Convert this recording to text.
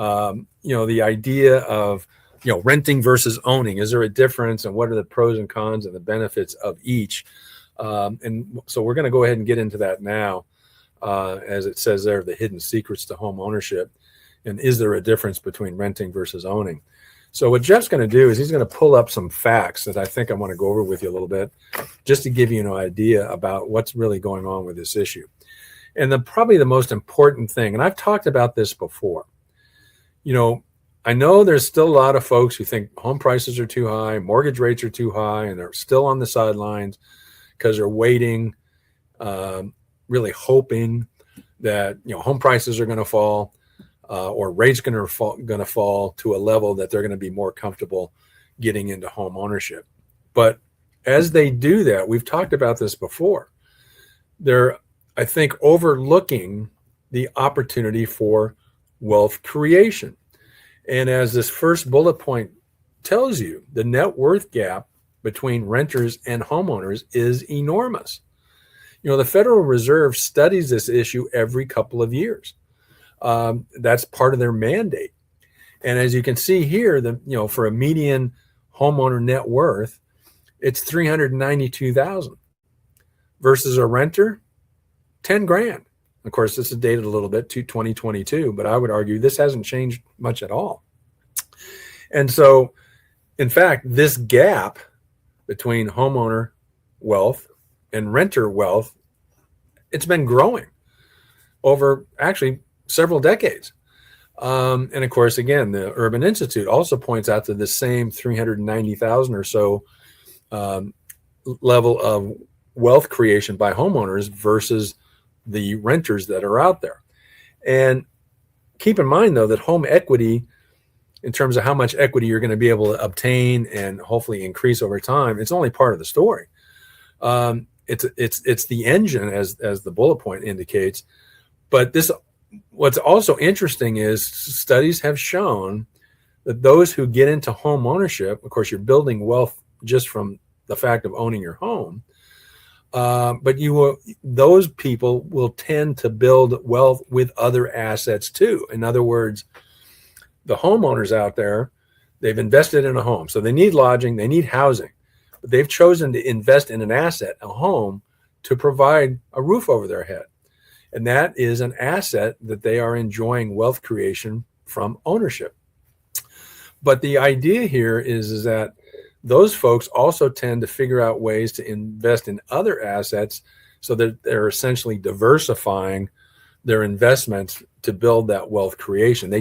The idea of, renting versus owning. Is there a difference, and what are the pros and cons and the benefits of each? And so we're going to go ahead and get into that now. As it says there, the hidden secrets to home ownership. And is there a difference between renting versus owning? So what Jeff's going to do is he's going to pull up some facts that I think I want to go over with you a little bit, just to give you an idea about what's really going on with this issue. And probably the most important thing, and I've talked about this before, I know there's still a lot of folks who think home prices are too high, mortgage rates are too high, and they're still on the sidelines because they're waiting, really hoping that home prices are going to fall, or rates going to fall to a level that they're going to be more comfortable getting into home ownership. But as they do that, we've talked about this before, they're, I think, overlooking the opportunity for wealth creation. And as this first bullet point tells you, the net worth gap between renters and homeowners is enormous. The Federal Reserve studies this issue every couple of years. That's part of their mandate. And as you can see here, for a median homeowner net worth, it's $392,000 versus a renter, 10 grand. Of course, this is dated a little bit to 2022, but I would argue this hasn't changed much at all. And so, in fact, this gap between homeowner wealth and renter wealth, it's been growing over actually several decades. And of course, again, the Urban Institute also points out to the same 390,000 or so level of wealth creation by homeowners versus the renters that are out there. And keep in mind, though, that home equity, in terms of how much equity you're going to be able to obtain and hopefully increase over time, it's only part of the story. It's the engine, as the bullet point indicates. But what's also interesting is studies have shown that those who get into home ownership, of course, you're building wealth just from the fact of owning your home. But those people will tend to build wealth with other assets too. In other words, the homeowners out there, they've invested in a home. So they need lodging, they need housing, but they've chosen to invest in an asset, a home, to provide a roof over their head. And that is an asset that they are enjoying wealth creation from ownership. But the idea here is that those folks also tend to figure out ways to invest in other assets so that they're essentially diversifying their investments to build that wealth creation. They